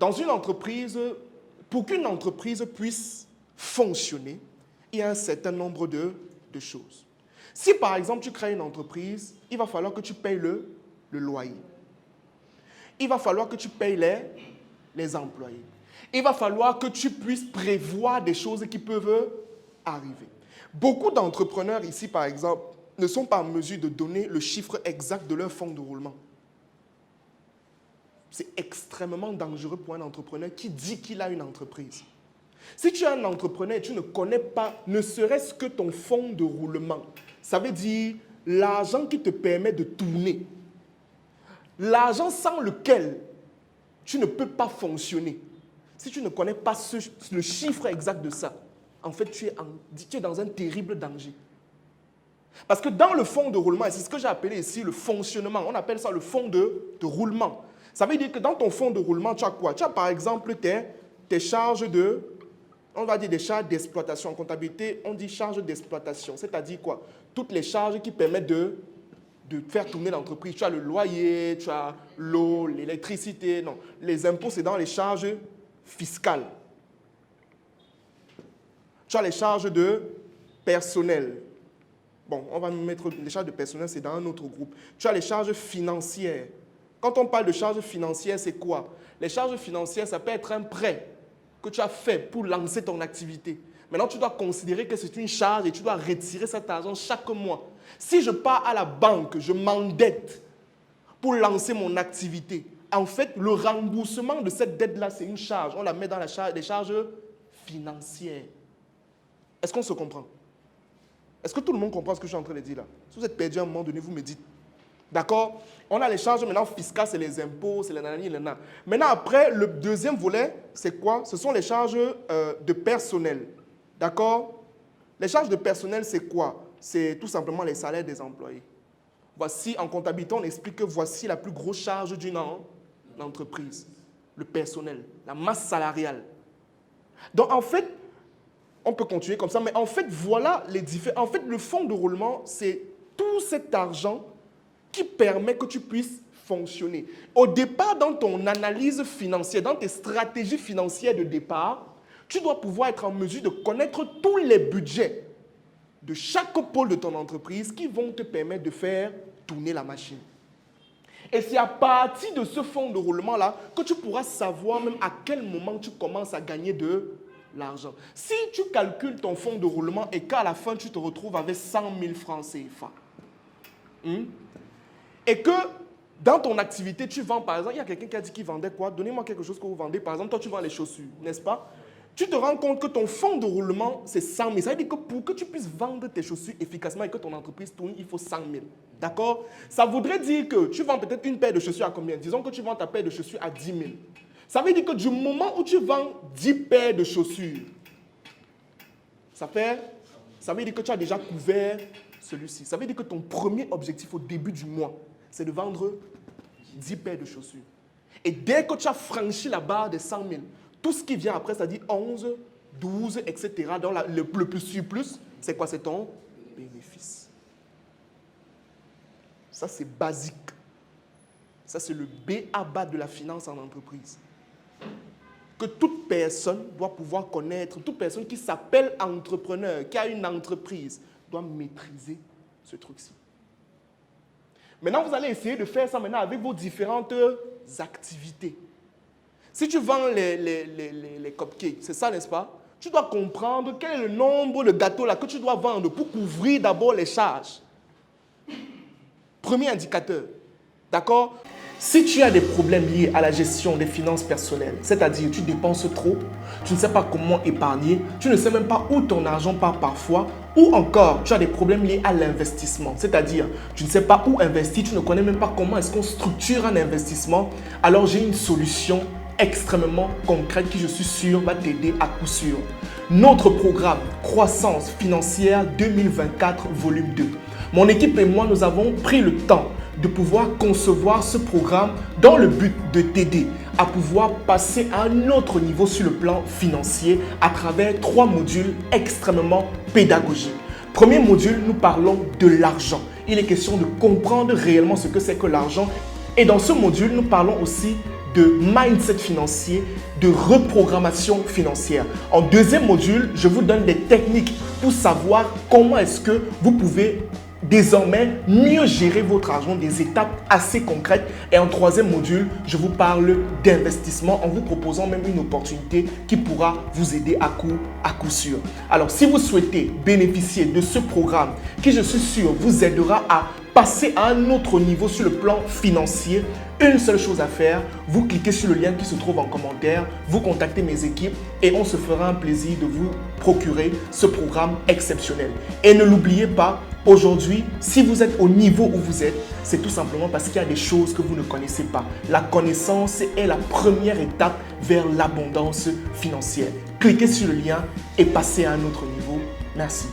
Dans une entreprise, pour qu'une entreprise puisse fonctionner, il y a un certain nombre de choses. Si par exemple tu crées une entreprise, il va falloir que tu payes le loyer. Il va falloir que tu payes les employés. Il va falloir que tu puisses prévoir des choses qui peuvent arriver. Beaucoup d'entrepreneurs ici, par exemple, ne sont pas en mesure de donner le chiffre exact de leur fonds de roulement. C'est extrêmement dangereux pour un entrepreneur qui dit qu'il a une entreprise. Si tu es un entrepreneur et tu ne connais pas, ne serait-ce que ton fonds de roulement, ça veut dire l'argent qui te permet de tourner. L'argent sans lequel tu ne peux pas fonctionner. Si tu ne connais pas le chiffre exact de ça, en fait, tu es dans un terrible danger. Parce que dans le fonds de roulement, et c'est ce que j'ai appelé ici le fonctionnement, on appelle ça le fonds de roulement. Ça veut dire que dans ton fonds de roulement, tu as quoi? Tu as par exemple tes charges on va dire des charges d'exploitation. En comptabilité, on dit charges d'exploitation. C'est-à-dire quoi? Toutes les charges qui permettent de faire tourner l'entreprise. Tu as le loyer, tu as l'eau, l'électricité. Non, les impôts, c'est dans les charges fiscales. Tu as les charges de personnel. Bon, on va mettre les charges de personnel, c'est dans un autre groupe. Tu as les charges financières. Quand on parle de charges financières, c'est quoi? Les charges financières, ça peut être un prêt que tu as fait pour lancer ton activité. Maintenant, tu dois considérer que c'est une charge et tu dois retirer cet argent chaque mois. Si je pars à la banque, je m'endette pour lancer mon activité. En fait, le remboursement de cette dette-là, c'est une charge. On la met dans les charges financières. Est-ce qu'on se comprend? Est-ce que tout le monde comprend ce que je suis en train de dire là? Si vous êtes perdu à un moment donné, vous me dites. D'accord? On a les charges maintenant fiscales, c'est les impôts, c'est les nanani, les nanana. Maintenant, après, le deuxième volet, c'est quoi? Ce sont les charges de personnel. D'accord? Les charges de personnel, c'est quoi? C'est tout simplement les salaires des employés. Voici, en comptabilité, on explique que voici la plus grosse charge d'une entreprise. Le personnel, la masse salariale. Donc, en fait, on peut continuer comme ça, mais en fait, voilà les différents. En fait, le fonds de roulement, c'est tout cet argent qui permet que tu puisses fonctionner. Au départ, dans ton analyse financière, dans tes stratégies financières de départ, tu dois pouvoir être en mesure de connaître tous les budgets de chaque pôle de ton entreprise qui vont te permettre de faire tourner la machine. Et c'est à partir de ce fonds de roulement-là que tu pourras savoir même à quel moment tu commences à gagner de l'argent. Si tu calcules ton fonds de roulement et qu'à la fin, tu te retrouves avec 100 000 francs CFA, et que dans ton activité, tu vends, par exemple, il y a quelqu'un qui a dit qu'il vendait quoi? Donnez-moi quelque chose que vous vendez. Par exemple, toi, tu vends les chaussures, n'est-ce pas? Tu te rends compte que ton fonds de roulement, c'est 100 000. Ça veut dire que pour que tu puisses vendre tes chaussures efficacement et que ton entreprise tourne, il faut 100 000. D'accord? Ça voudrait dire que tu vends peut-être une paire de chaussures à combien? Disons que tu vends ta paire de chaussures à 10 000. Ça veut dire que du moment où tu vends 10 paires de chaussures, ça veut dire que tu as déjà couvert celui-ci. Ça veut dire que ton premier objectif au début du mois, c'est de vendre 10 paires de chaussures. Et dès que tu as franchi la barre des 100 000, tout ce qui vient après, c'est-à-dire 11, 12, etc., donc le plus surplus, c'est quoi? C'est ton bénéfice. Ça, c'est basique. Ça, c'est le B.A.-ba de la finance en entreprise. Que toute personne doit pouvoir connaître, toute personne qui s'appelle entrepreneur, qui a une entreprise, doit maîtriser ce truc-ci. Maintenant, vous allez essayer de faire ça maintenant avec vos différentes activités. Si tu vends les cupcakes, c'est ça, n'est-ce pas? Tu dois comprendre quel est le nombre de gâteaux là que tu dois vendre pour couvrir d'abord les charges. Premier indicateur. D'accord? Si tu as des problèmes liés à la gestion des finances personnelles, c'est-à-dire tu dépenses trop, tu ne sais pas comment épargner, tu ne sais même pas où ton argent part parfois, ou encore tu as des problèmes liés à l'investissement, c'est-à-dire tu ne sais pas où investir, tu ne connais même pas comment est-ce qu'on structure un investissement, alors j'ai une solution extrêmement concrète qui, je suis sûr, va t'aider à coup sûr. Notre programme Croissance financière 2024 volume 2. Mon équipe et moi, nous avons pris le temps de pouvoir concevoir ce programme dans le but de t'aider à pouvoir passer à un autre niveau sur le plan financier à travers 3 modules extrêmement pédagogiques. Premier module, nous parlons de l'argent. Il est question de comprendre réellement ce que c'est que l'argent. Et dans ce module, nous parlons aussi de mindset financier, de reprogrammation financière. En deuxième module, je vous donne des techniques pour savoir comment est-ce que vous pouvez désormais mieux gérer votre argent, des étapes assez concrètes. Et en troisième module, je vous parle d'investissement en vous proposant même une opportunité qui pourra vous aider à coup sûr. Alors, si vous souhaitez bénéficier de ce programme qui, je suis sûr, vous aidera à passer à un autre niveau sur le plan financier, une seule chose à faire, vous cliquez sur le lien qui se trouve en commentaire, vous contactez mes équipes et on se fera un plaisir de vous procurer ce programme exceptionnel. Et ne l'oubliez pas, aujourd'hui, si vous êtes au niveau où vous êtes, c'est tout simplement parce qu'il y a des choses que vous ne connaissez pas. La connaissance est la première étape vers l'abondance financière. Cliquez sur le lien et passez à un autre niveau. Merci.